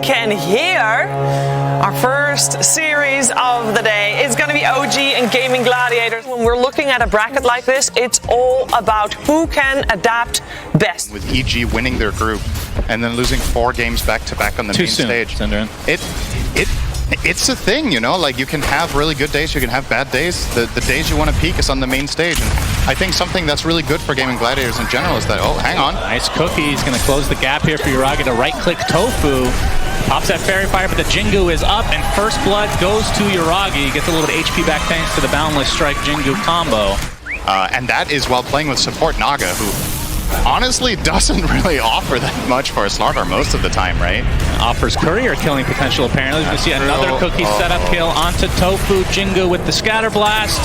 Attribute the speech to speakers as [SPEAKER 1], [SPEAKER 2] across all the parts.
[SPEAKER 1] can hear, our first series of the day is going to be OG and Gaming Gladiators. When we're looking at a bracket like this, it's all about who can adapt best.
[SPEAKER 2] With EG winning their group and then losing 4 games back-to-back on the main stage. It's a thing, you know, like you can have really good days, you can have bad days. The days you want to peak is on the main stage. And I think something that's really good for Gaming Gladiators in general is that, oh, hang on.
[SPEAKER 3] Nice cookie, he's going to close the gap here for Yuragi to right-click Tofu. Pops that Fairy Fire, but the Jingu is up, and First Blood goes to Yuragi. Gets a little bit of HP back thanks to the Boundless Strike Jingu combo.
[SPEAKER 2] And that is while playing with support Naga, who honestly doesn't really offer that much for a Slardar most of the time, right?
[SPEAKER 3] Offers courier killing potential, apparently. You can see another cookie setup kill onto Tofu. Jingu with the Scatter Blast.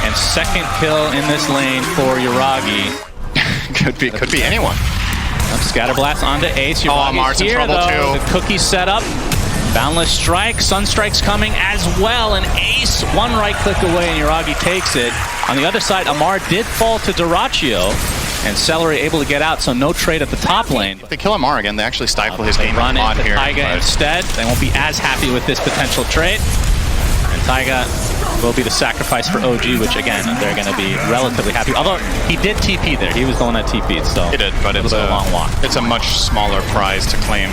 [SPEAKER 3] And second kill in this lane for Yuragi.
[SPEAKER 2] could be anyone.
[SPEAKER 3] Scatter Blast onto Ace. Yuragi's here, though. The cookie setup. Boundless Strike. Sunstrike's coming as well. And Ace, one right click away, and Yuragi takes it. On the other side, Amar did fall to Dyrachyo. And Celery able to get out, so no trade at the top lane.
[SPEAKER 2] If they kill Amar again, they actually stifle his game
[SPEAKER 3] run
[SPEAKER 2] mod
[SPEAKER 3] into
[SPEAKER 2] here.
[SPEAKER 3] Taiga instead. They won't be as happy with this potential trade. And Taiga will be the sacrifice for OG, which again, they're going to be relatively happy. Although he did TP there. He was the one that TP'd, so
[SPEAKER 2] he did, but
[SPEAKER 3] it was a long walk.
[SPEAKER 2] It's a much smaller prize to claim.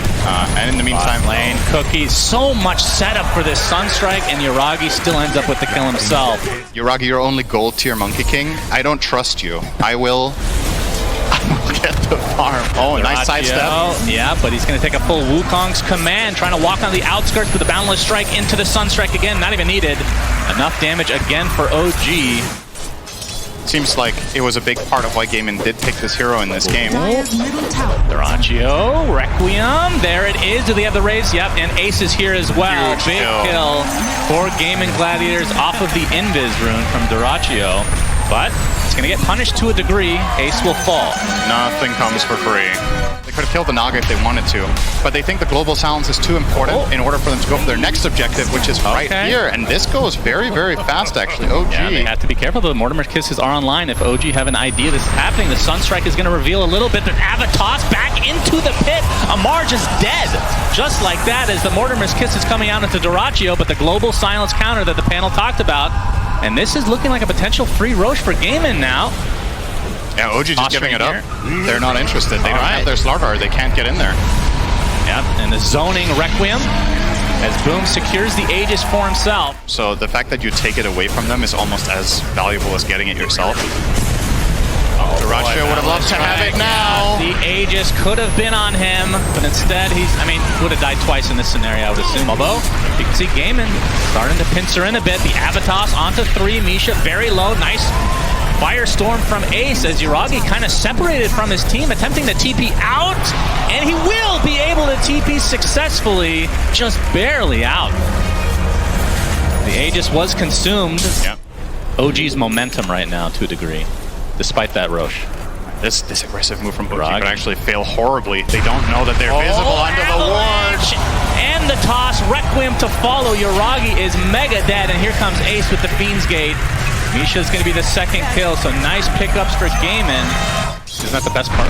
[SPEAKER 2] And in the meantime,
[SPEAKER 3] lane, Cookie, so much setup for this Sunstrike, and Yuragi still ends up with the kill himself.
[SPEAKER 2] Yuragi, you're only gold tier Monkey King. I don't trust you. I will get the farm. Oh, nice sidestep.
[SPEAKER 3] Yeah, but he's going to take a full Wukong's command, trying to walk on the outskirts with the Boundless Strike into the Sunstrike again. Not even needed. Enough damage again for OG.
[SPEAKER 2] Seems like it was a big part of why Gaming did pick this hero in this game.
[SPEAKER 3] Dyrachyo, Requiem, there it is. Do they have the raise? Yep, and Ace is here as well.
[SPEAKER 2] Huge
[SPEAKER 3] big kill for Gaming Gladiators off of the Invis rune from Dyrachyo. But it's going to get punished to a degree. Ace will fall.
[SPEAKER 2] Nothing comes for free. They could have killed the Naga if they wanted to, but they think the global silence is too important in order for them to go for their next objective, which is right here. And this goes very, very fast, actually. OG.
[SPEAKER 3] Yeah, they have to be careful, though. Mortimer's Kisses are online. If OG have an idea this is happening, the Sunstrike is going to reveal a little bit. But Avatos back into the pit. Amar just dead. Just like that, as the Mortimer's Kiss is coming out into Dyrachyo, but the global silence counter that the panel talked about. And this is looking like a potential free Roche for Gaming now.
[SPEAKER 2] Yeah, OG just giving it up. They're not interested. They don't have their Slardar. They can't get in there.
[SPEAKER 3] Yep, and the zoning Requiem as Boom secures the Aegis for himself.
[SPEAKER 2] So the fact that you take it away from them is almost as valuable as getting it yourself. Dyrachyo would have loved to have it now.
[SPEAKER 3] The Aegis could have been on him, but instead would have died twice in this scenario, I would assume. Although, you can see Gaming starting to pincer in a bit. The Avatos onto 3, Misha very low, nice Firestorm from Ace as Yuragi kind of separated from his team, attempting to TP out, and he will be able to TP successfully, just barely out. The Aegis was consumed.
[SPEAKER 2] Yep.
[SPEAKER 3] OG's momentum right now to a degree, despite that Roche.
[SPEAKER 2] This aggressive move from OG could actually fail horribly. They don't know that they're visible under the ward.
[SPEAKER 3] And the toss, Requiem to follow. Yuragi is mega dead, and here comes Ace with the Fiend's Gate. Misha's going to be the second kill, so nice pickups for Gaming. Isn't that the best part?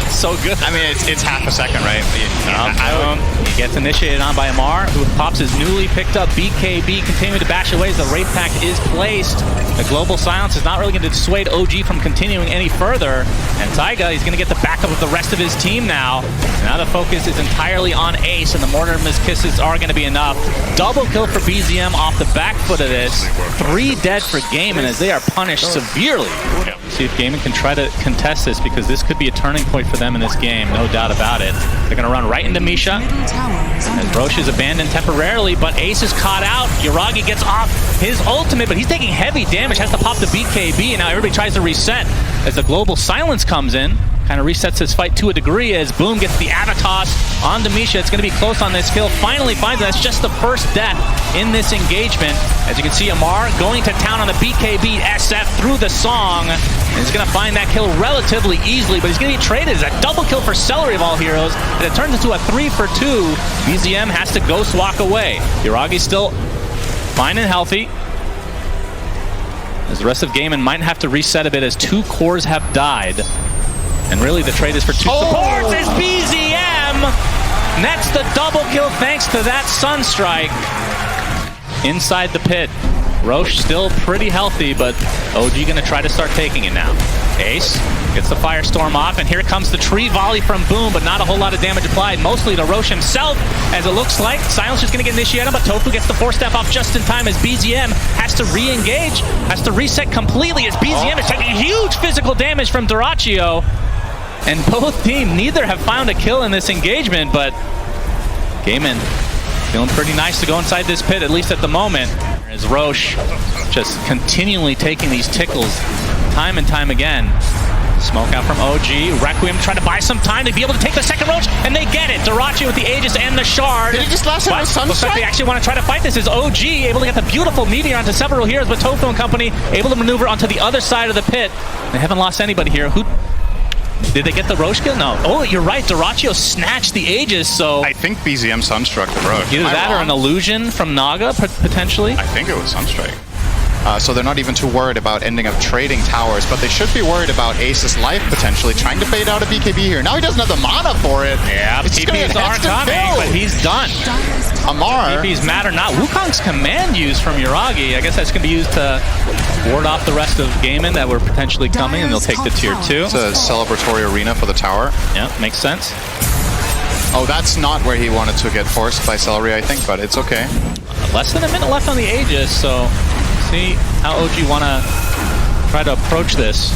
[SPEAKER 3] It's so good.
[SPEAKER 2] I mean, it's half a second, right?
[SPEAKER 3] He gets initiated on by Amar, who pops his newly picked up BKB, continuing to bash away as the Wraith Pact is placed. The global silence is not really going to dissuade OG from continuing any further. And Taiga, he's going to get the backup of the rest of his team now. Now the focus is entirely on Ace, and the Mortimer's Kisses are going to be enough. Double kill for BZM off the back foot of this. 3 dead for Gaming as they are punished severely. See if Gaming can try to contest this, because this could be a turning point for them in this game, no doubt about it. They're going to run right into Misha, as Roche is abandoned temporarily, but Ace is caught out. Yuragi gets off his ultimate, but he's taking heavy damage, has to pop the BKB, and now everybody tries to reset as the global silence comes in. Kind of resets his fight to a degree as Boom gets the Avatos onto Misha. It's going to be close on this kill. Finally finds it. That's just the first death in this engagement. As you can see, Amar going to town on the BKB SF through the song. And he's going to find that kill relatively easily, but he's going to be traded as a double kill for Celery of all heroes. And it turns into a 3 for 2. BZM has to ghost walk away. Yuragi's still fine and healthy, as the rest of Gaming might have to reset a bit as 2 cores have died. And really the trade is for 2 supports as BZM nets the double kill thanks to that Sunstrike. Inside the pit, Roche still pretty healthy, but OG gonna try to start taking it now. Ace gets the Firestorm off, and here comes the tree volley from Boom, but not a whole lot of damage applied, mostly to Roche himself, as it looks like. Silence is gonna get initiated, but Tofu gets the 4-step off just in time as BZM has to re-engage, has to reset completely as BZM is taking huge physical damage from Dyrachyo. And both teams, neither have found a kill in this engagement, but Gaming feeling pretty nice to go inside this pit, at least at the moment. As Roche just continually taking these tickles time and time again. Smoke out from OG. Requiem trying to buy some time to be able to take the second Roche, and they get it. Dyrachyo with the Aegis and the Shard.
[SPEAKER 2] Did he just last hit with Sunstrike?
[SPEAKER 3] Looks like they actually want to try to fight this. Is OG able to get the beautiful meteor onto several heroes, but Tofu and company able to maneuver onto the other side of the pit. They haven't lost anybody here. Who? Did they get the Roche kill? No. Oh, you're right. Dyrachyo snatched the Aegis, so...
[SPEAKER 2] I think BZM Sunstruck the Roche.
[SPEAKER 3] Either that or an illusion from Naga, potentially.
[SPEAKER 2] I think it was Sunstrike. So they're not even too worried about ending up trading towers, but they should be worried about Ace's life potentially, trying to bait out a BKB here. Now he doesn't have the mana for it.
[SPEAKER 3] Yeah, TPs aren't coming, but he's done.
[SPEAKER 2] Amar.
[SPEAKER 3] TPs matter not. Wukong's command use from Yuragi, I guess that's going to be used to ward off the rest of Gaming that were potentially coming, and they'll take the tier 2.
[SPEAKER 2] It's a celebratory arena for the tower.
[SPEAKER 3] Yeah, makes sense.
[SPEAKER 2] Oh, that's not where he wanted to get forced by Celery, I think, but it's okay.
[SPEAKER 3] Less than a minute left on the Aegis, so see how OG want to try to approach this.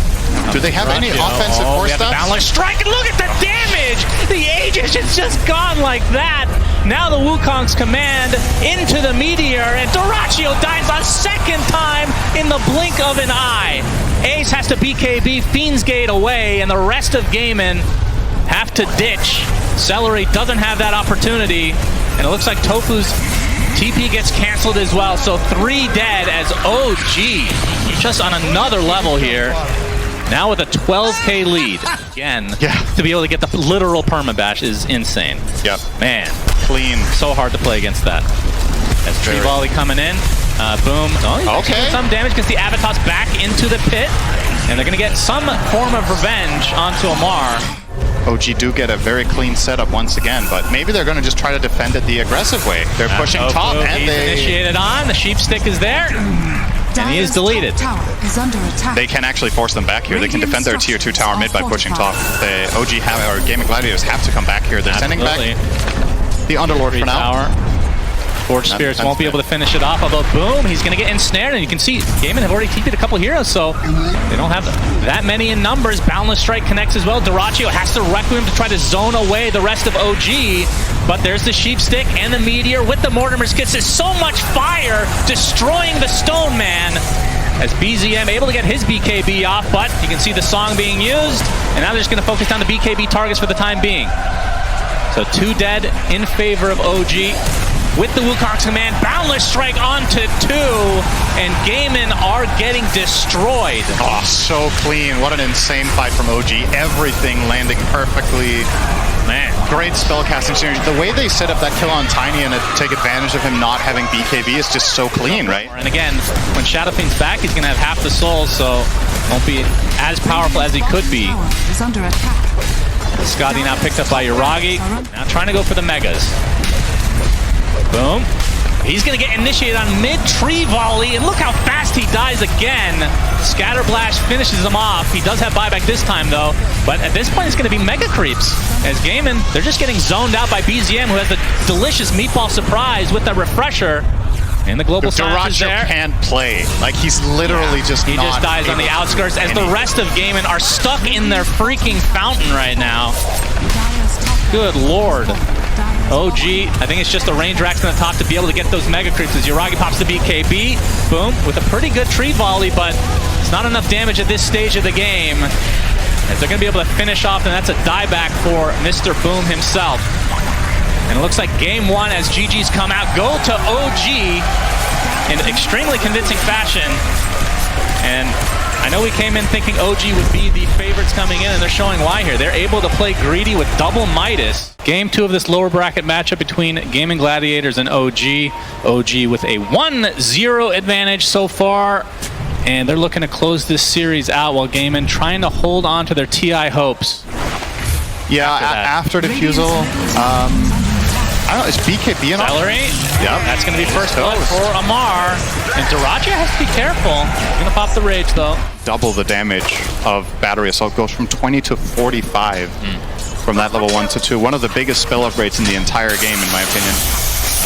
[SPEAKER 2] Do they have any offensive force stats?
[SPEAKER 3] Boundless strike, and look at the damage! The Aegis is just gone like that! Now the Wukong's command into the meteor, and Dyrachyo dies a second time in the blink of an eye. Ace has to BKB Fiend's Gate away, and the rest of Gaming have to ditch. Celery doesn't have that opportunity, and it looks like Tofu's TP gets canceled as well, so 3 dead as OG just on another level here. Now with a 12k lead. Again, to be able to get the literal permabash is insane.
[SPEAKER 2] Yep.
[SPEAKER 3] Man.
[SPEAKER 2] Clean.
[SPEAKER 3] So hard to play against that. As Tree Volley coming in. Boom. Oh, okay. Some damage gets the Avatos back into the pit. And they're going to get some form of revenge onto Amar.
[SPEAKER 2] OG do get a very clean setup once again, but maybe they're going to just try to defend it the aggressive way. They're pushing top, and they
[SPEAKER 3] initiated on. The sheep stick is there, and he is deleted.
[SPEAKER 2] They can actually force them back here. They can defend their tier 2 tower mid by pushing top. The OG or Gaming Gladiators have to come back here. They're sending back the Underlord for now.
[SPEAKER 3] Forge Spirits won't be able to finish it off, although Boom, he's going to get ensnared, and you can see Gaming have already TP'd a couple heroes, so they don't have that many in numbers. Boundless Strike connects as well. Dyrachyo has to Requiem to try to zone away the rest of OG, but there's the Sheep Stick and the Meteor with the Mortimer Skits. There's so much fire destroying the Stone Man as BZM able to get his BKB off, but you can see the song being used, and now they're just going to focus down the BKB targets for the time being. So 2 dead in favor of OG. With the Wukong's command, Boundless Strike onto 2, and Gaming are getting destroyed.
[SPEAKER 2] Oh, so clean. What an insane fight from OG. Everything landing perfectly. Man, great spellcasting synergy. The way they set up that kill on Tiny and take advantage of him not having BKB is just so clean, right?
[SPEAKER 3] And again, when Shadow Fiend's back, he's going to have half the soul, so won't be as powerful as he could be. Scotty now picked up by Yuragi. Now trying to go for the Megas. Boom. He's going to get initiated on mid-tree volley, and look how fast he dies again. Scatterblast finishes him off. He does have buyback this time, though, but at this point it's going to be Mega Creeps. As Gaming, they're just getting zoned out by BZM, who has the delicious meatball surprise with the refresher. And the global silence is there.
[SPEAKER 2] Can't play. Like, he's literally just
[SPEAKER 3] He just dies on the outskirts, as the rest of Gaming are stuck in their freaking fountain right now. Good lord. OG, I think it's just the range racks on the top to be able to get those Mega Creeps as Yuragi pops the BKB. Boom, with a pretty good tree volley, but it's not enough damage at this stage of the game. As they're going to be able to finish off, and that's a dieback for Mr. Boom himself. And it looks like game 1 as GG's come out, go to OG in extremely convincing fashion. And I know we came in thinking OG would be the favorites coming in, and they're showing why here. They're able to play greedy with double Midas. Game 2 of this lower bracket matchup between Gaming Gladiators and OG. OG with a 1-0 advantage so far, and they're looking to close this series out while Gaming trying to hold on to their TI hopes.
[SPEAKER 2] Yeah, after defusal, I don't know, is BKB enough?
[SPEAKER 3] Celery.
[SPEAKER 2] Yep.
[SPEAKER 3] That's going to be first blood for Amar. And Daracha has to be careful. He's going to pop the rage, though.
[SPEAKER 2] Double the damage of Battery Assault. Goes from 20 to 45 from that level 1 to 2. One of the biggest spell upgrades in the entire game, in my opinion.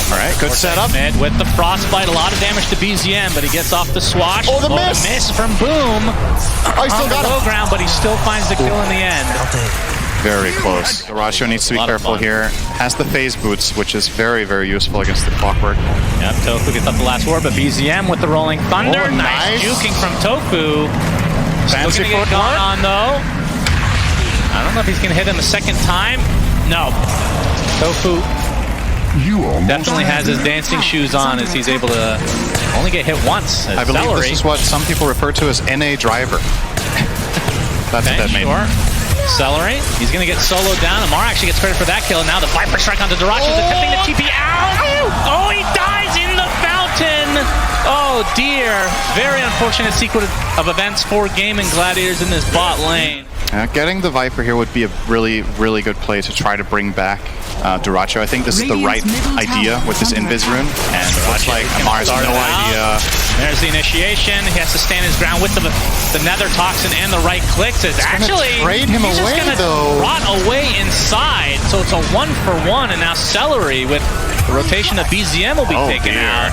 [SPEAKER 2] All right, good setup.
[SPEAKER 3] Mid with the Frostbite, a lot of damage to BZM, but he gets off the swash.
[SPEAKER 2] Oh, the miss!
[SPEAKER 3] The miss from Boom.
[SPEAKER 2] I still got
[SPEAKER 3] low
[SPEAKER 2] it.
[SPEAKER 3] ground, but he still finds the kill in the end.
[SPEAKER 2] Very close. Daracha needs to be careful here. Has the phase boots, which is very, very useful against the Clockwork.
[SPEAKER 3] Yep, Tofu gets up the last ward, but BZM with the rolling thunder.
[SPEAKER 2] Oh,
[SPEAKER 3] nice juking from Tofu.
[SPEAKER 2] Fancy
[SPEAKER 3] Still gonna get gone on, though. I don't know if he's going to hit him a second time. No. Tofu definitely has his dancing shoes on as he's able to only get hit once.
[SPEAKER 2] I believe this is what some people refer to as NA driver. That's what that means.
[SPEAKER 3] Sure. Celery, he's going to get soloed down. Amar actually gets credit for that kill, and now the Viper Strike onto Daracha, attempting to TP out. Oh, he dies in the fountain. Oh, dear. Very unfortunate sequence of events for Gaming Gladiators in this bot lane.
[SPEAKER 2] Getting the Viper here would be a really, really good play to try to bring back Daracha. I think this is the right idea with this Invis Rune. And it looks like Amar has no idea.
[SPEAKER 3] There's the initiation. He has to stand his ground with the Nether Toxin and the right clicks. It's actually
[SPEAKER 2] trade him
[SPEAKER 3] he's
[SPEAKER 2] away,
[SPEAKER 3] just gonna
[SPEAKER 2] though.
[SPEAKER 3] rot away inside. So it's a 1-for-1, and now Celery with the rotation of BZM will be taken out.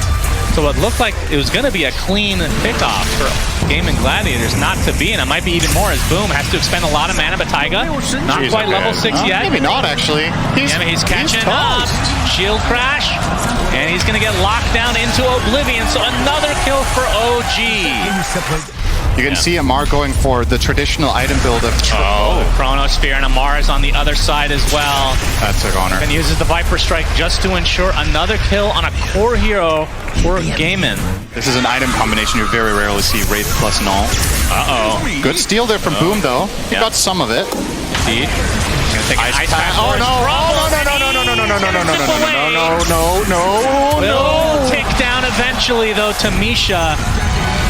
[SPEAKER 3] So it looked like it was going to be a clean pickoff for Gaming Gladiators, not to be, and it might be even more as Boom has to expend a lot of mana, but Taiga, not quite level 6 yet.
[SPEAKER 2] Maybe not, actually.
[SPEAKER 3] He's catching up. Shield crash, and he's going to get locked down into Oblivion, so another kill for OG.
[SPEAKER 2] You can see Amar going for the traditional item build of
[SPEAKER 3] Chronosphere, and Amar is on the other side as well.
[SPEAKER 2] That's a goner.
[SPEAKER 3] And uses the Viper Strike just to ensure another kill on a core hero for Gaimin.
[SPEAKER 2] This is an item combination you very rarely see, Wraith plus Null. Good steal there from Boom, though. He got some of it.
[SPEAKER 3] Indeed. He's gonna take an ice pack.
[SPEAKER 2] Oh, no.
[SPEAKER 3] Will take down eventually, though, to Misha.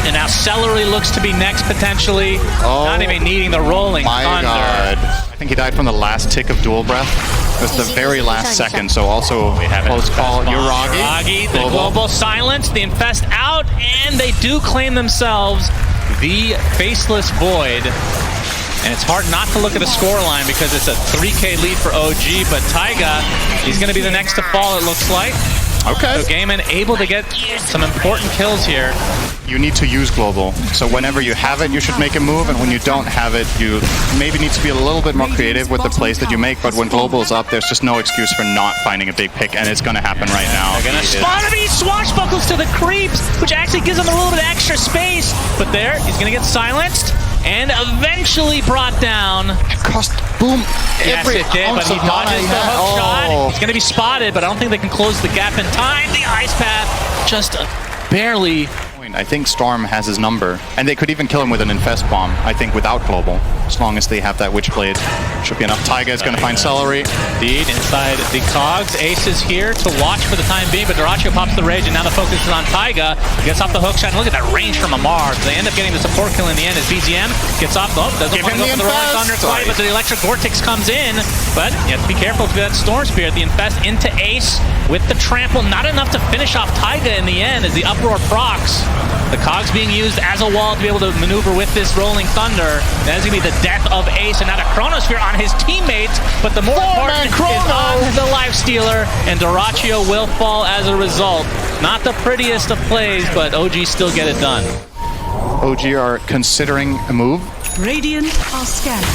[SPEAKER 3] And now Celery looks to be next, potentially. Not even needing the rolling thunder.
[SPEAKER 2] God. I think he died from the last tick of Dual Breath. It was the very last second, so also close call.
[SPEAKER 3] Yuragi, the global silence, the Infest out, and they do claim themselves the Faceless Void. And it's hard not to look at the scoreline because it's a 3K lead for OG, but Taiga, he's going to be the next to fall, it looks like.
[SPEAKER 2] Okay.
[SPEAKER 3] So Gaimin able to get some important kills here.
[SPEAKER 2] You need to use global. So whenever you have it, you should make a move, and when you don't have it, you maybe need to be a little bit more creative with the plays that you make, but when global is up, there's just no excuse for not finding a big pick, and it's going to happen right now.
[SPEAKER 3] They're going to spawn him, he swashbuckles to the creeps, which actually gives him a little bit of extra space, but there, he's going to get silenced, and eventually brought down.
[SPEAKER 2] It cost Boom every
[SPEAKER 3] Yes, it did, but he dodges the hook shot. He's going to be spotted, but I don't think they can close the gap in time. The ice path just barely.
[SPEAKER 2] I think Storm has his number, and they could even kill him with an Infest Bomb, I think, without global, as long as they have that Witchblade. Should be enough. Taiga is going to find Celery.
[SPEAKER 3] Indeed, inside the cogs. Ace is here to watch for the time being, but Daracha pops the rage, and now the focus is on Taiga. Gets off the hook shot, and look at that range from Amar. They end up getting the support kill in the end as BZM gets off the hook. Doesn't want to go for the Rolling Thunder quite, but the Electric Vortex comes in. But you have to be careful to that Storm Spirit. The Infest into Ace with the trample. Not enough to finish off Taiga in the end as the Uproar procs. The cogs being used as a wall to be able to maneuver with this Rolling Thunder. That is going to be the death of Ace, and now the Chronosphere on his teammates, but the more important is on the Lifestealer, and Daracha will fall as a result. Not the prettiest of plays, but OG still get it done.
[SPEAKER 2] OG are considering a move.
[SPEAKER 4] Radiant are scanning.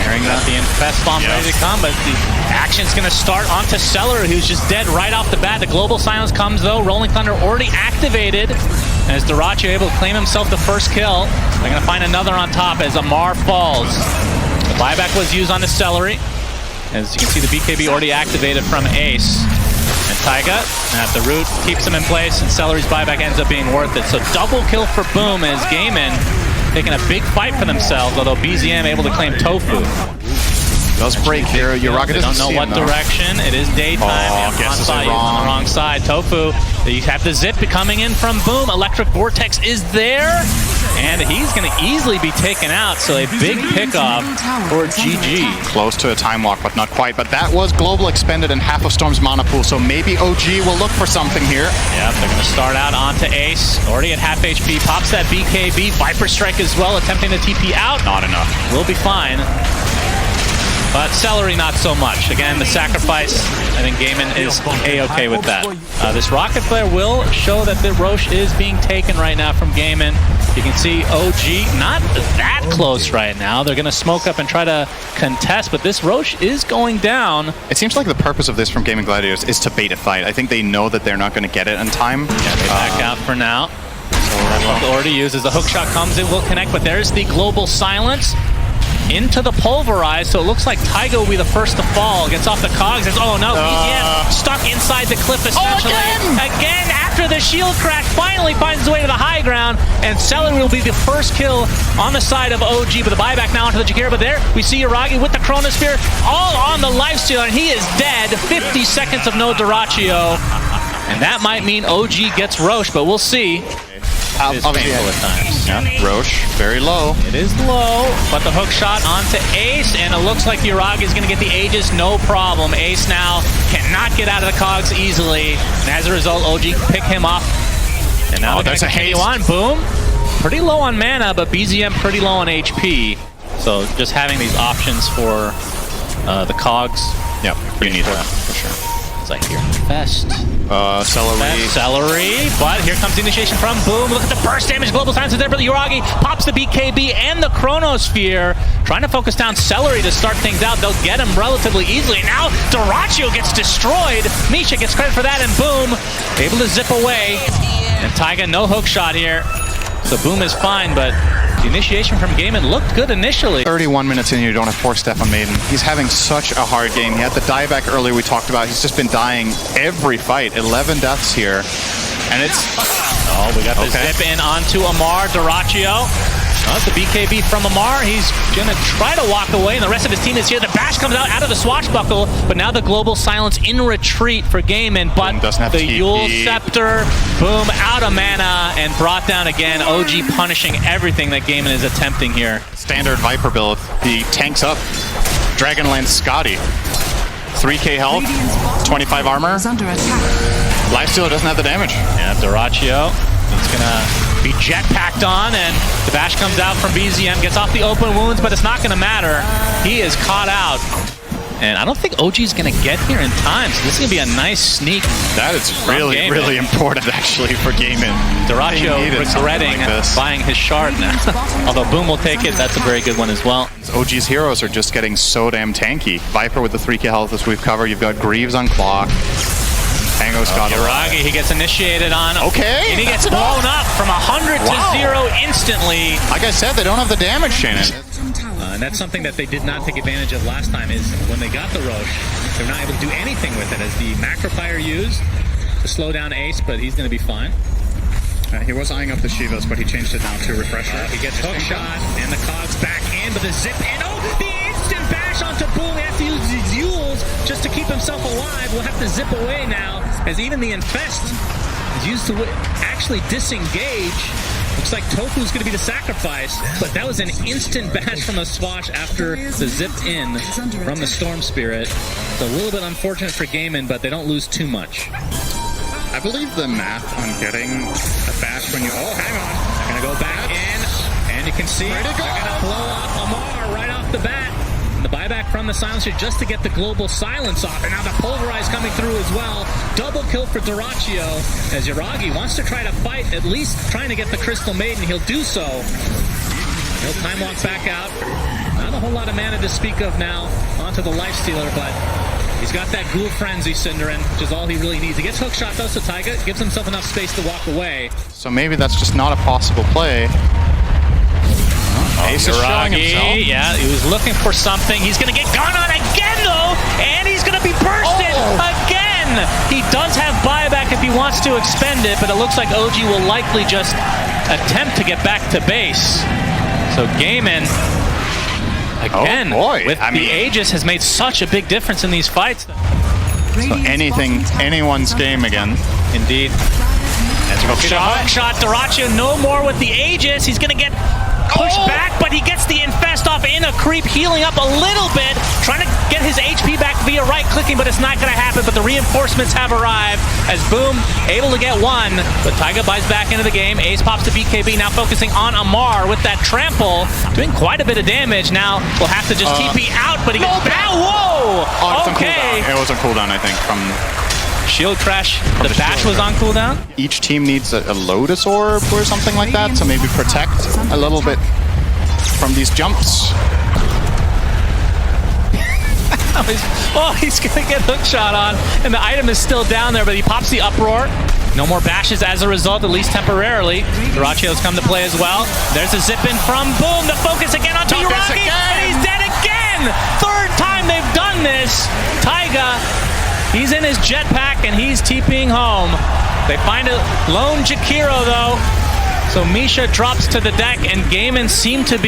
[SPEAKER 3] Hearing that the Infest Bomb ready to come, but the action's going to start onto Celery, who's just dead right off the bat. The Global Silence comes, though. Rolling Thunder already activated. As Daracha able to claim himself the first kill. They're going to find another on top as Amar falls. The buyback was used on the Celery. As you can see, the BKB already activated from Ace. And Taiga at the root keeps him in place, and Celery's buyback ends up being worth it. So double kill for Boom as Gaimin taking a big fight for themselves, although BZM able to claim Tofu.
[SPEAKER 2] Does break here. Yuragi doesn't
[SPEAKER 3] don't know what direction. It is daytime.
[SPEAKER 2] Guess is
[SPEAKER 3] on the wrong side. Tofu. You have the zip coming in from Boom. Electric Vortex is there. And he's going to easily be taken out, so a big pickoff for GG.
[SPEAKER 2] Close to a time walk, but not quite. But that was global expended in half of Storm's mana pool, so maybe OG will look for something here.
[SPEAKER 3] Yep, they're going to start out onto Ace. Already at half HP, pops that BKB. Viper Strike as well, attempting to TP out.
[SPEAKER 2] Not enough.
[SPEAKER 3] Will be fine. But Celery, not so much. Again, the sacrifice, I think Gaiman is A-okay with that. This Rocket Flare will show that the Roche is being taken right now from Gaiman. You can see OG not that close right now. They're going to smoke up and try to contest, but this Roche is going down.
[SPEAKER 2] It seems like the purpose of this from Gaming Gladiators is to bait a fight. I think they know that they're not going to get it in time.
[SPEAKER 3] Yeah, they back out for now. So that's what they already used. As the hookshot comes in, will connect, but there's the global silence into the pulverize, so it looks like Taiga will be the first to fall. Gets off the cogs. Oh no, BZM stuck inside the cliff essentially. Again, after the shield crack, finally finds his way to the high ground, and Celery will be the first kill on the side of OG, but the buyback now onto the Jakira. But there, we see Iragi with the Chronosphere, all on the lifesteal, and he is dead. 50 seconds of no Duraccio, and that might mean OG gets Roche, but we'll see. It is painful at times.
[SPEAKER 2] Yeah, Roche, very low.
[SPEAKER 3] It is low, but the hook shot onto Ace, and it looks like Uragi is going to get the Aegis, no problem. Ace now cannot get out of the cogs easily, and as a result, OG pick him up. And now
[SPEAKER 2] there's a haste.
[SPEAKER 3] On. Boom. Pretty low on mana, but BZM pretty low on HP. So just having these options for the cogs.
[SPEAKER 2] Yep, you need that for sure.
[SPEAKER 3] It's like here, Fest.
[SPEAKER 2] Celery,
[SPEAKER 3] but here comes the initiation from Boom. Look at the burst damage. Global Silence is there, but Uragi pops the BKB and the Chronosphere. Trying to focus down Celery to start things out. They'll get him relatively easily. Now Duraccio gets destroyed. Misha gets credit for that, and Boom able to zip away. And Taiga, no hook shot here. So Boom is fine, but the initiation from Gaiman looked good initially.
[SPEAKER 2] 31 minutes in, you don't have 4 Steph on Maiden. He's having such a hard game. He had the dieback earlier we talked about. He's just been dying every fight. 11 deaths here. And it's...
[SPEAKER 3] Oh, we got the zip in onto Amar. Duraccio. That's the BKB from Amar. He's going to try to walk away, and the rest of his team is here. The bash comes out of the swashbuckle, but now the global silence in retreat for Gaiman. But the Yule Scepter, Boom, out of mana, and brought down again. OG punishing everything that Gaiman is attempting here.
[SPEAKER 2] Standard Viper build. He tanks up Dragonlance Scotty. 3k health, 25 armor. Lifestealer doesn't have the damage.
[SPEAKER 3] Yeah, Duraccio. He's gonna be jetpacked on, and the bash comes out from BZM, gets off the open wounds, but it's not gonna matter. He is caught out. And I don't think OG is gonna get here in time, so this is gonna be a nice sneak.
[SPEAKER 2] That is really, really important actually for Gaiman.
[SPEAKER 3] Duraccio regretting buying his shard now. Although Boom will take it, that's a very good one as well.
[SPEAKER 2] OG's heroes are just getting so damn tanky. Viper with the 3k health as we've covered. You've got Greaves on clock. Tango's got
[SPEAKER 3] Uragi, he gets initiated on.
[SPEAKER 2] Okay.
[SPEAKER 3] And he gets blown up from 100 to 0 instantly.
[SPEAKER 2] Like I said, they don't have the damage, Shannon.
[SPEAKER 3] And that's something that they did not take advantage of last time, is when they got the Roche, they're not able to do anything with it, as the macro fire used to slow down Ace, but he's going to be fine.
[SPEAKER 2] He was eyeing up the Shivas, but he changed it down to Refresher.
[SPEAKER 3] He gets hook shot, and the cogs back in, but the zip in. Oh, the instant bash onto Boom. He has to use these Yules just to keep himself alive. We'll have to zip away now, as even the Infest is used to actually disengage. Looks like Tofu's going to be the sacrifice, but that was an instant bash from the Swash after the zipped in from the Storm Spirit. It's a little bit unfortunate for Gaiman, but they don't lose too much.
[SPEAKER 2] I believe the math on getting a bash when you... Oh, hang on.
[SPEAKER 3] They're going to go back in, and you can see they're going to blow up Amar right off the bat. And the buyback from the Silencer just to get the global silence off, and now the Pulverize coming through as well. Double kill for Duraccio, as Uragi wants to try to fight, at least trying to get the Crystal Maiden. He'll do so. He'll time walk back out. Not a whole lot of mana to speak of now onto the Lifestealer, but he's got that Ghoul Frenzy Cinderin, which is all he really needs. He gets hookshot though, so Taiga gives himself enough space to walk away.
[SPEAKER 2] So maybe that's just not a possible play. Ace is showing himself.
[SPEAKER 3] Yeah, he was looking for something. He's going to get gone on again, though, and he's going to be bursted again. He does have buyback if he wants to expend it, but it looks like OG will likely just attempt to get back to base. So Gaiman, again, with the Aegis, has made such a big difference in these fights.
[SPEAKER 2] So anything, anyone's game again.
[SPEAKER 3] Indeed. Hook shot. Dyrachyo no more with the Aegis. He's going to get pushed back, but he gets the infest off in a creep, healing up a little bit, trying to get his HP back via right-clicking, but it's not going to happen. But the reinforcements have arrived as Boom able to get one, but Taiga buys back into the game. Ace pops to BKB, now focusing on Amar with that trample, doing quite a bit of damage. Now we'll have to just TP out, but he gets back. Whoa! Okay.
[SPEAKER 2] It was on cooldown, I think, from
[SPEAKER 3] Shield crash. The bash was on cooldown.
[SPEAKER 2] Each team needs a Lotus Orb or something like that to maybe protect a little bit from these jumps.
[SPEAKER 3] He's gonna get hook shot on, and the item is still down there, but he pops the uproar. No more bashes as a result, at least temporarily. Dyrachyo's come to play as well. There's a zip in from Boom. The focus again onto Uragi, and he's dead again! Third time they've done this. Taiga, he's in his jetpack and he's TPing home. They find a lone Jakiro though. So Misha drops to the deck and Gaimin seem to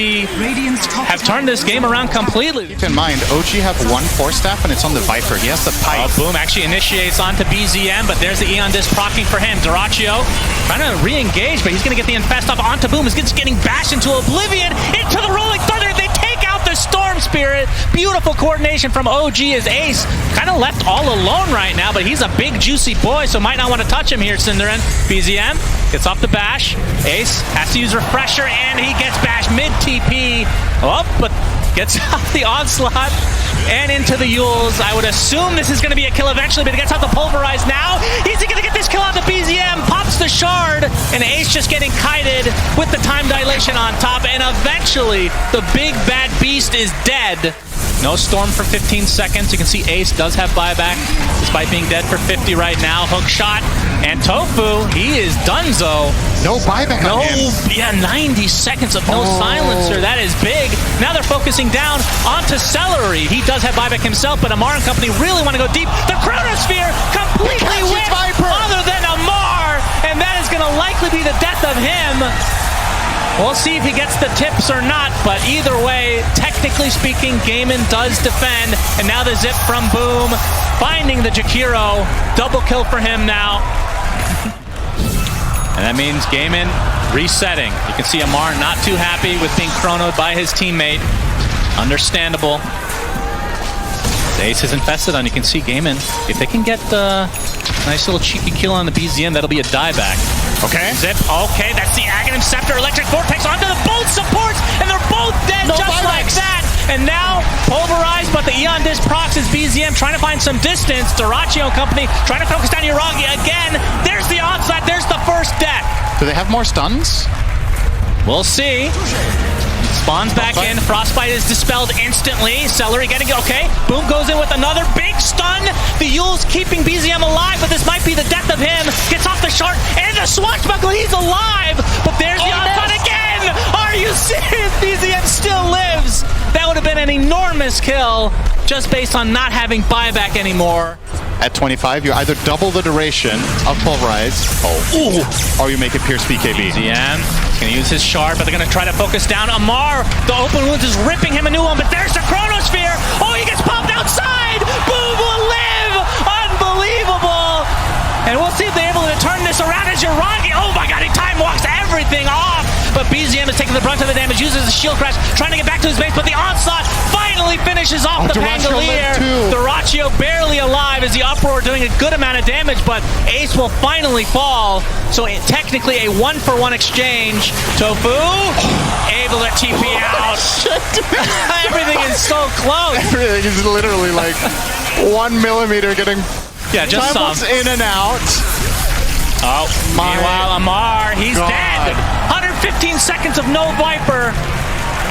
[SPEAKER 3] have turned this game around completely.
[SPEAKER 2] Keep in mind, OG have one Force Staff and it's on the Viper. He has the pipe.
[SPEAKER 3] Boom actually initiates onto BZM, but there's the Eon Disc proccing for him. Dyrachyo trying to re-engage, but he's going to get the infest off onto Boom. He's just getting bashed into oblivion, into the Rolling Thunder. They take out the Storm Spirit. Beautiful coordination from OG as Ace kind of left all alone right now, but he's a big juicy boy, so might not want to touch him here, Cinderin. BZM gets off the bash. Ace has to use Refresher, and he gets bashed mid-TP. But gets off the Onslaught and into the Yules. I would assume this is going to be a kill eventually, but he gets off the Pulverize now. Is he going to get this kill on the BZM? Pops the Shard, and Ace just getting kited with the time dilation on top, and eventually the big bad beast is dead. No Storm for 15 seconds. You can see Ace does have buyback, despite being dead for 50 right now. Hook shot, and Tofu, he is donezo.
[SPEAKER 2] No buyback on him.
[SPEAKER 3] Yeah, 90 seconds of no silencer. That is big. Now they're focusing down onto Celery. He does have buyback himself, but Amar and company really want to go deep. The Chronosphere completely whipped other than Amar, and that is going to likely be the death of him. We'll see if he gets the tips or not, but either way, technically speaking, Gaimin does defend, and now the zip from Boom, finding the Jakiro. Double kill for him now. And that means Gaimin resetting. You can see Amar not too happy with being chronoed by his teammate. Understandable. The Ace is infested on. You can see Gaimin, if they can get the nice little cheeky kill on the BZM, that'll be a dieback.
[SPEAKER 2] Okay.
[SPEAKER 3] Zip, okay, that's the Aghanim Scepter, Electric Vortex onto the both supports, and they're both dead just like that. And now, Pulverized, but the Eon Disc procs is BZM trying to find some distance. Dyrachyo and company trying to focus down Uragi again. There's the onslaught, there's the first death.
[SPEAKER 2] Do they have more stuns?
[SPEAKER 3] We'll see. Spawns back in. Frostbite is dispelled instantly. Celery getting it. Okay. Boom goes in with another big stun. The Yule's keeping BZM alive, but this might be the death of him. Gets off the shard and the swashbuckle. He's alive, but there's the onslaught again. Are you serious? BZM still lives. That would have been an enormous kill just based on not having buyback anymore.
[SPEAKER 2] At 25, you either double the duration of Pulverize, or you make it pierce BKB.
[SPEAKER 3] BZM gonna use his shard, but they're gonna try to focus down Amar. The open wounds is ripping him a new one, but there's the Chronosphere. Oh, he gets popped outside. Boom will live. Unbelievable. And we'll see if they're able to turn this around as Uragi. Oh my god, he time walks everything off. But BZM is taking the brunt of the damage, uses the shield crash, trying to get back to his base, but the onslaught finally finishes off the Pangolier. Dyrachyo barely alive as the uproar doing a good amount of damage, but Ace will finally fall. So technically a 1-for-1 exchange. Tofu able to TP out. Everything is so close.
[SPEAKER 2] Everything is literally like 1 millimeter getting
[SPEAKER 3] just some
[SPEAKER 2] in and out.
[SPEAKER 3] Meanwhile, Amar, he's dead. 115 seconds of no Viper.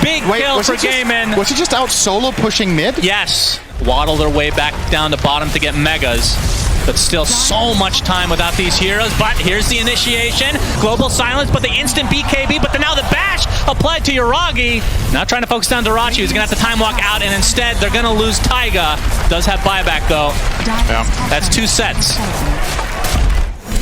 [SPEAKER 3] Big kill for Gaimin.
[SPEAKER 2] Was he just out solo pushing mid?
[SPEAKER 3] Yes. Waddle their way back down to bottom to get megas. But still so much time without these heroes. But here's the initiation. Global silence, but the instant BKB. But now the bash applied to Uragi. Now trying to focus down Dyrachyo. He's going to have to time walk out, and instead they're going to lose Taiga. Does have buyback, though.
[SPEAKER 2] Yeah.
[SPEAKER 3] That's 2 sets.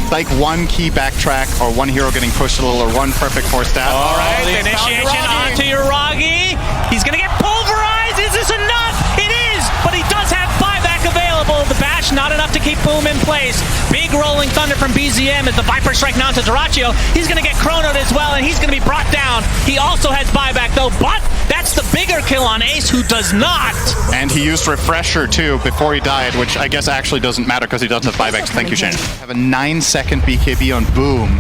[SPEAKER 2] Like one key backtrack, or one hero getting pushed a little, or one perfect force stat.
[SPEAKER 3] All right, the initiation onto Uragi. He's going to get pulverized. Is this enough? It is, but he does have buyback available. The dash, not enough to keep Boom in place. Big rolling thunder from BZM as the Viper strike now to Dyrachyo. He's going to get chronoed as well, and he's going to be brought down. He also has buyback though, but that's the bigger kill on Ace, who does not.
[SPEAKER 2] And he used Refresher too before he died, which I guess actually doesn't matter because he doesn't have buybacks. Thank you, Shane. Have a 9-second BKB on Boom.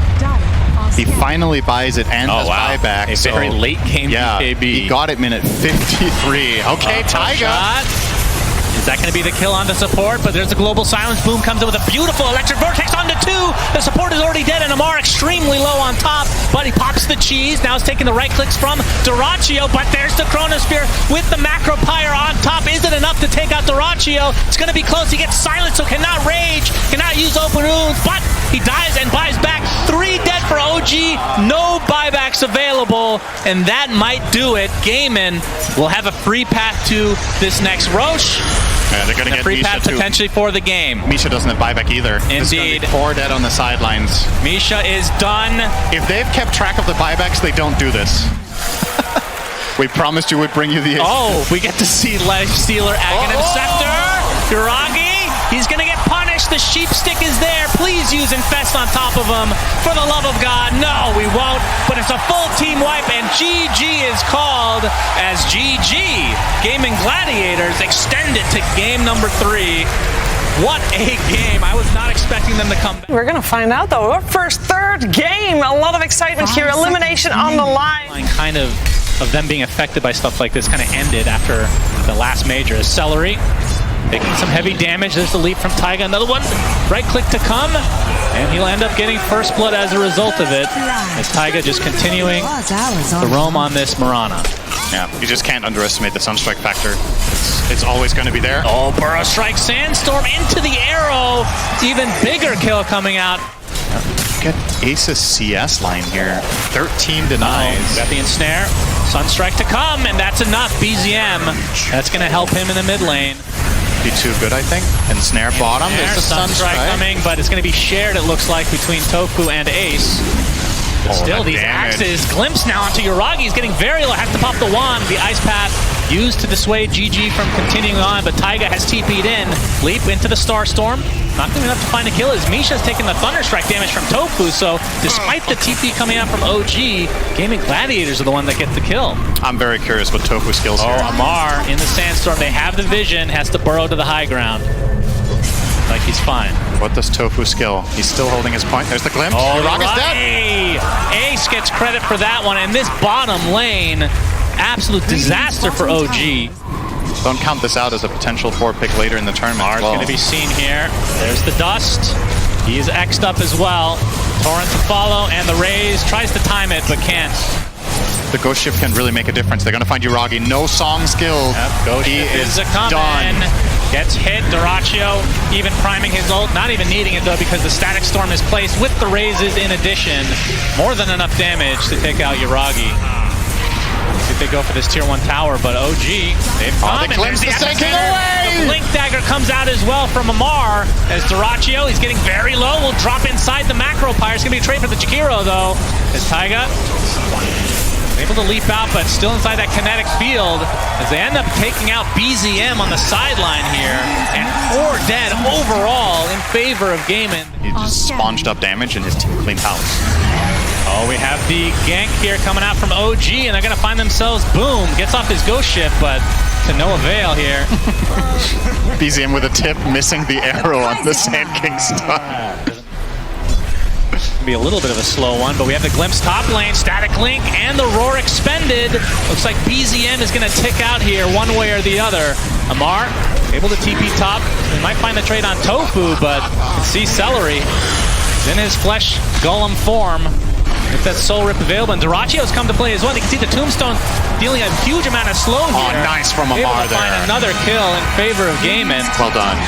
[SPEAKER 2] He finally buys it and has buyback.
[SPEAKER 3] A very late game BKB.
[SPEAKER 2] He got it minute 53. Okay, Taiga.
[SPEAKER 3] Is that going to be the kill on the support? But there's a global silence. Boom comes in with a beautiful electric vortex onto 2. The support is already dead, and Amar extremely low on top. But he pops the cheese. Now he's taking the right clicks from Dyrachyo. But there's the Chronosphere with the macro pyre on top. Is it enough to take out Dyrachyo? It's going to be close. He gets silenced, so cannot rage, cannot use open runes. But he dies and buys back. 3 dead for OG. No buybacks available, and that might do it. Gaming will have a free path to this next Roche.
[SPEAKER 2] Yeah, they're going to get
[SPEAKER 3] free
[SPEAKER 2] Misha
[SPEAKER 3] path
[SPEAKER 2] too.
[SPEAKER 3] potentially for the game.
[SPEAKER 2] Misha doesn't have buyback either.
[SPEAKER 3] Indeed.
[SPEAKER 2] 4 dead on the sidelines.
[SPEAKER 3] Misha is done.
[SPEAKER 2] If they've kept track of the buybacks, they don't do this. We promised you would bring you the...
[SPEAKER 3] Oh, we get to see Life Stealer Aghanim Scepter. Yuragi, he's going to get punished. The sheep stick is there. Please use Infest on top of him. For the love of God, no, we won't. But it's a full team wipe, and GG is called as GG. Gaming Gladiators extended to game number 3. What a game. I was not expecting them to come back.
[SPEAKER 1] We're going to find out, though. Our first third game. A lot of excitement here. Elimination on the line.
[SPEAKER 3] Kind of them being affected by stuff like this kind of ended after the last major. Celery taking some heavy damage. There's the leap from Taiga. Another one. Right click to come. And he'll end up getting first blood as a result of it. As Taiga just continuing to roam on this Mirana.
[SPEAKER 2] Yeah, you just can't underestimate the Sunstrike factor. It's always going to be there.
[SPEAKER 3] Oh, Burrow Strike Sandstorm into the arrow. Even bigger kill coming out.
[SPEAKER 2] Get Ace's CS line here. 13 denies.
[SPEAKER 3] Got the ensnare. Sunstrike to come, and that's enough. BZM. That's going to help him in the mid lane.
[SPEAKER 2] Be too good, I think. And snare bottom. There's the Sunstrike
[SPEAKER 3] coming, but it's going to be shared, it looks like, between Tofu and Ace. But still, these axes glimpse now onto Yuragi. He's getting very low. Has to pop the wand. The ice path used to dissuade GG from continuing on, but Taiga has TP'd in. Leap into the Starstorm. Not good enough to find a kill as Misha's taking the Thunderstrike damage from Tofu, so despite the TP coming out from OG, Gaming Gladiators are the one that get the kill.
[SPEAKER 2] I'm very curious what Tofu's skills here.
[SPEAKER 3] Amar in the Sandstorm. They have the vision, has to burrow to the high ground. Like he's fine.
[SPEAKER 2] What does Tofu skill? He's still holding his point. There's the glimpse.
[SPEAKER 3] Oh,
[SPEAKER 2] Yuraga's dead.
[SPEAKER 3] Ace gets credit for that one, and this bottom lane, absolute disaster for OG.
[SPEAKER 2] Don't count this out as a potential 4-pick later in the tournament.
[SPEAKER 3] Mars going to be seen here. There's the dust. He is X'd up as well. Torrent to follow, and the Raze tries to time it, but can't.
[SPEAKER 2] The Ghost Shift can really make a difference. They're going to find Yuragi. No song skill. He is done.
[SPEAKER 3] Gets hit. Dyrachyo even priming his ult. Not even needing it, though, because the Static Storm is placed with the Razes in addition. More than enough damage to take out Yuragi. See if they go for this tier 1 tower, but OG, they've come.
[SPEAKER 2] The glimpse is taking away!
[SPEAKER 3] The Blink Dagger comes out as well from Amar as Dyrachyo, he's getting very low, will drop inside the macro pyre. It's going to be a trade for the Jakiro, though, as Taiga able to leap out, but still inside that kinetic field as they end up taking out BZM on the sideline here, and 4 dead overall in favor of Gaming.
[SPEAKER 2] He just sponged up damage and his team cleaned house.
[SPEAKER 3] Oh, we have the gank here coming out from OG, and they're going to find themselves, Boom, gets off his ghost ship, but to no avail here.
[SPEAKER 2] BZM with a tip, missing the arrow on the Sand King stun.
[SPEAKER 3] Be a little bit of a slow one, but we have the glimpse top lane, Static Link, and the Roar expended. Looks like BZM is going to tick out here one way or the other. Amar able to TP top. They might find the trade on Tofu, but see Celery in his flesh golem form. With that Soul Rip available, and Dyrachyo's come to play as well. You can see the Tombstone dealing a huge amount of slow here.
[SPEAKER 2] Oh, nice from Amar there.
[SPEAKER 3] Find another kill in favor of Gaming.
[SPEAKER 2] Well done.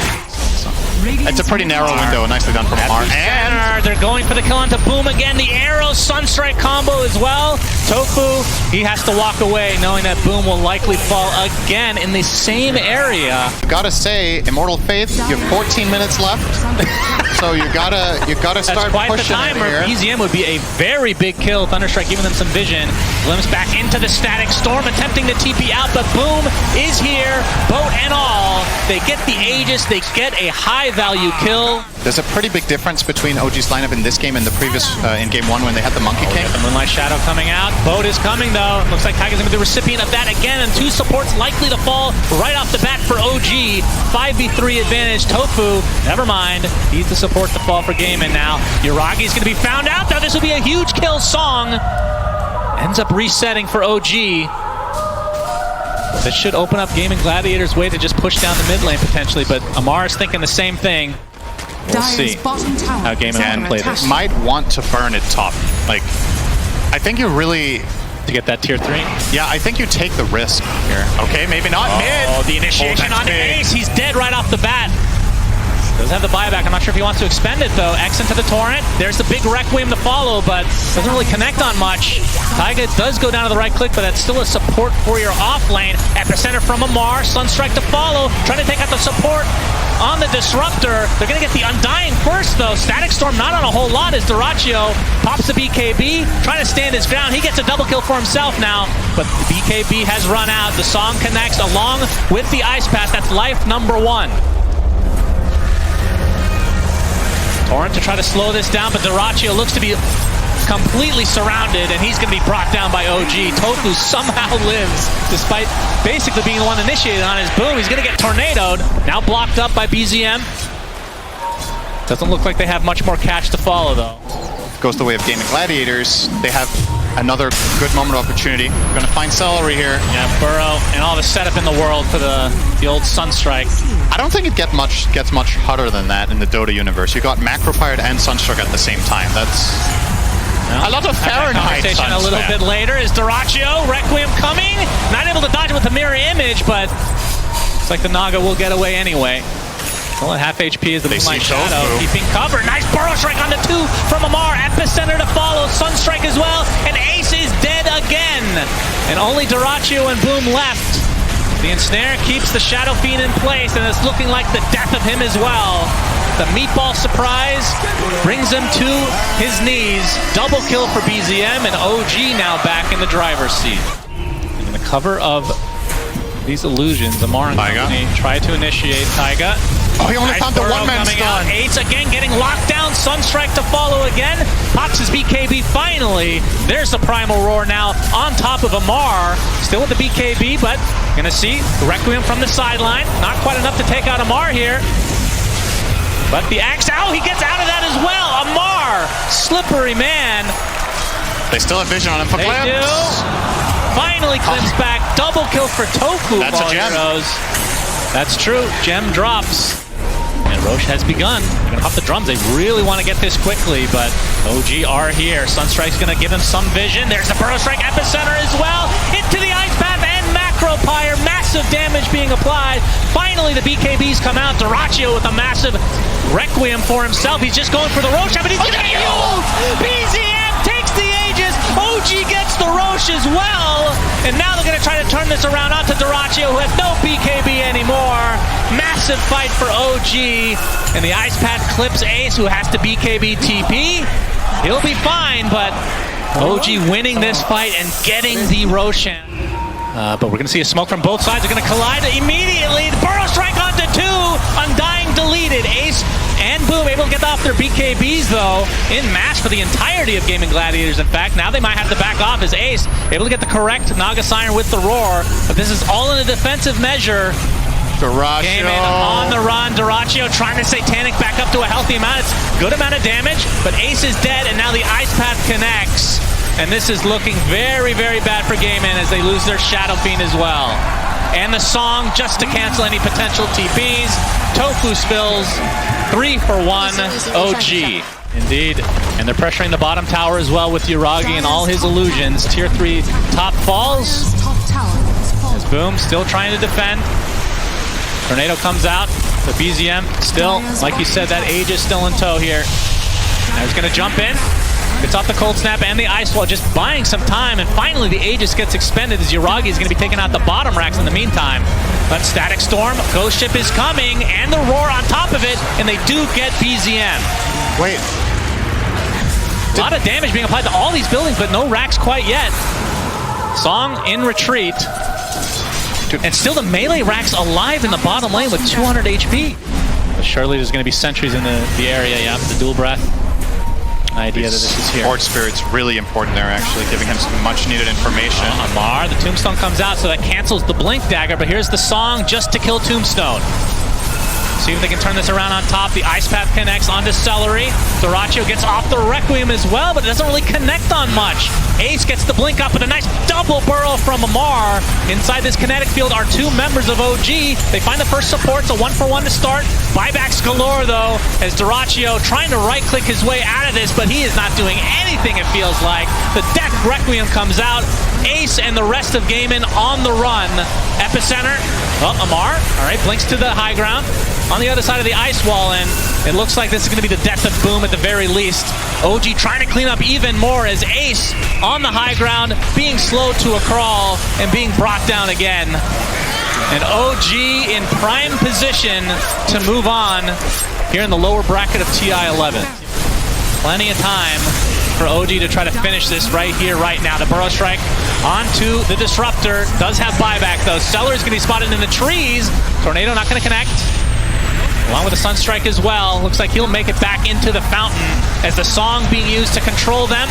[SPEAKER 2] It's a pretty narrow window. Nicely done from Amar.
[SPEAKER 3] And they're going for the kill onto Boom again. The arrow Sunstrike combo as well. Tofu, he has to walk away knowing that Boom will likely fall again in the same area.
[SPEAKER 2] Gotta say, Immortal Faith, you have 14 minutes left. So you gotta
[SPEAKER 3] That's
[SPEAKER 2] start
[SPEAKER 3] quite the
[SPEAKER 2] pushing it
[SPEAKER 3] timer.
[SPEAKER 2] here.
[SPEAKER 3] BZM would be a very big kill. Thunderstrike giving them some vision. Glimpse back into the static storm, attempting to TP out, but Boom is here, boat and all. They get the Aegis, they get a high value kill.
[SPEAKER 2] There's a pretty big difference between OG's lineup in this game and the previous in game 1 when they had the Monkey King.
[SPEAKER 3] The Moonlight Shadow coming out. Boat is coming though. Looks like Taiga's gonna be the recipient of that again, and 2 supports likely to fall right off the bat for OG. 5v3 advantage. Tofu, never mind. He's the support to fall for Gaming now. Yuragi's gonna be found out though. This will be a huge kill. Song ends up resetting for OG. This should open up Gaming Gladiators' way to just push down the mid lane potentially, but Amar is thinking the same thing. We'll see how Gaming can play this.
[SPEAKER 2] Might want to burn it top. Like, I think you really...
[SPEAKER 3] To get that tier 3?
[SPEAKER 2] Yeah, I think you take the risk here. Okay, maybe not mid.
[SPEAKER 3] Oh, the initiation on Ace. He's dead right off the bat. Doesn't have the buyback. I'm not sure if he wants to expend it though. X into the torrent. There's the big Requiem to follow, but doesn't really connect on much. Taiga does go down to the right click, but that's still a support for your off lane. Epicenter from Amar. Sunstrike to follow. Trying to take out the support on the Disruptor. They're going to get the Undying first though. Static Storm not on a whole lot as Dyrachyo pops the BKB. Trying to stand his ground. He gets a double kill for himself now, but the BKB has run out. The Song connects along with the Ice Path. That's life number 1. Torrent to try to slow this down, but Dyrachyo looks to be completely surrounded, and he's going to be brought down by OG. Tofu somehow lives, despite basically being the one initiated on his Boom. He's going to get tornadoed. Now blocked up by BZM. Doesn't look like they have much more catch to follow, though.
[SPEAKER 2] Goes the way of Gaming Gladiators. They have another good moment of opportunity. Going to find Celery here.
[SPEAKER 3] Yeah, Burrow and all the setup in the world for the old Sunstrike.
[SPEAKER 2] I don't think it gets much hotter than that in the Dota universe. You got Macropired and Sunstruck at the same time. That's a lot of Fahrenheit.
[SPEAKER 3] Conversation a little bit later is Dyrachyo. Requiem coming. Not able to dodge with the mirror image, but it's like the Naga will get away anyway. Well, at half HP is the Moonlight Shadow, keeping cover. Nice Burrow Strike on the 2 from Amar. Epicenter to follow. Sunstrike as well. And Ace is dead again. And only Dyrachyo and Boom left. The Ensnare keeps the Shadow Fiend in place, and it's looking like the death of him as well. The Meatball Surprise brings him to his knees. Double kill for BZM, and OG now back in the driver's seat. And in the cover of these illusions, Amar and company try to initiate Taiga.
[SPEAKER 2] Oh, he only found the one-man stun.
[SPEAKER 3] Ace again getting locked down. Sunstrike to follow again. Pops his BKB finally. There's the Primal Roar now on top of Amar. Still with the BKB, but gonna see Requiem from the sideline. Not quite enough to take out Amar here. But the axe out, he gets out of that as well. Amar, slippery man.
[SPEAKER 2] They still have vision on him for Glimpse.
[SPEAKER 3] They do. Finally Glimpse back. Double kill for Tofu.
[SPEAKER 2] That's a gem.
[SPEAKER 3] Heroes. That's true. Gem drops. And Roche has begun. They're going to hop the drums. They really want to get this quickly, but OG are here. Sunstrike's going to give them some vision. There's the Burrow Strike Epicenter as well. Into the Ice Path and Macropyre. Massive damage being applied. Finally, the BKBs come out. Dyrachyo with a massive Requiem for himself. He's just going for the Roche, but he's going to use BZM takes the Aegis. OG gets the Roche as well. And now they're going to try to turn this around onto Dyrachyo, who has no BKB anymore. Massive fight for OG. And the Ice Path clips Ace, who has to BKB TP. He'll be fine, but OG winning this fight and getting the Roshan. But we're going to see a smoke from both sides. They're going to collide immediately. Burrow Strike onto 2. Undying deleted. Ace and Boom able to get off their BKBs, though, in mass for the entirety of Gaming Gladiators. In fact, now they might have to back off as Ace able to get the correct Naga Siren with the Roar. But this is all in a defensive measure.
[SPEAKER 2] Dyrachyo
[SPEAKER 3] Gaming on the run. Dyrachyo trying to Satanic back up to a healthy amount. It's a good amount of damage, but Ace is dead, and now the Ice Path connects. And this is looking very, very bad for Gaming as they lose their Shadow Fiend as well. And the Song just to cancel any potential TPs. Tofu spills 3 for 1 OG. Indeed. And they're pressuring the bottom tower as well with Yuragi and all his illusions. Tier 3 top falls. As Boom still trying to defend. Tornado comes out. The BZM still, like you said, that Aegis still in tow here. Now he's going to jump in. It's off the cold snap and the ice wall, just buying some time, and finally the Aegis gets expended as Yuragi is going to be taking out the bottom racks in the meantime. But Static Storm, Ghost Ship is coming, and the Roar on top of it, and they do get BZM.
[SPEAKER 2] Wait.
[SPEAKER 3] A lot of damage being applied to all these buildings, but no racks quite yet. Song in retreat. And still the melee racks alive in the bottom lane with 200 HP. But surely there's going to be sentries in the area, yeah, the dual breath. Idea that this is here.
[SPEAKER 2] Support Spirit's really important there, actually, giving him some much-needed information.
[SPEAKER 3] Amar, the Tombstone comes out, so that cancels the Blink Dagger, but here's the Song just to kill Tombstone. See if they can turn this around on top. The Ice Path connects onto Celery. Dyrachyo gets off the Requiem as well, but it doesn't really connect on much. Ace gets the blink up with a nice double burrow from Amar. Inside this kinetic field are two members of OG. They find the first support, so 1-for-1 to start. Buybacks galore, though, as Dyrachyo trying to right-click his way out of this, but he is not doing anything, it feels like. The Death Requiem comes out. Ace and the rest of Gaming on the run. Epicenter. Well, Amar, all right, blinks to the high ground. On the other side of the ice wall, and it looks like this is going to be the death of Boom at the very least. OG trying to clean up even more as Ace on the high ground, being slowed to a crawl and being brought down again. And OG in prime position to move on here in the lower bracket of TI-11. Plenty of time for OG to try to finish this right here, right now. The Burrow Strike onto the Disruptor. Does have buyback, though. Cellar is going to be spotted in the trees. Tornado not going to connect. Along with the Sunstrike as well. Looks like he'll make it back into the fountain as the Song being used to control them.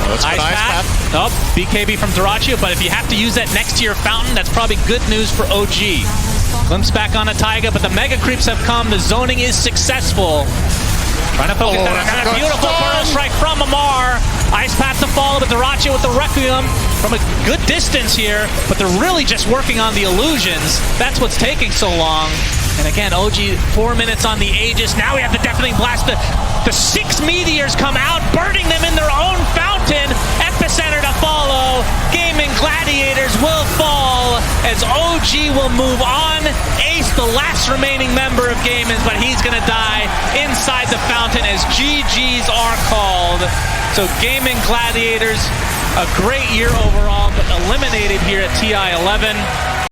[SPEAKER 2] Let's
[SPEAKER 3] Ice Path. Oh, BKB from Dyrachyo, but if you have to use that next to your fountain, that's probably good news for OG. Glimpse back on a Taiga, but the Mega Creeps have come. The zoning is successful. Trying to focus down on a beautiful Burrow Strike from Amar. Ice Path to follow, but Dyrachyo with the Requiem from a good distance here, but they're really just working on the illusions. That's what's taking so long. And again, OG 4 minutes on the Aegis. Now we have the Deafening Blast. The 6 meteors come out, burning them in their own fountain. Epicenter to follow. Gaming Gladiators will fall as OG will move on. Ace, the last remaining member of Gaming, but he's going to die inside the fountain as GGs are called. So Gaming Gladiators, a great year overall, but eliminated here at TI-11.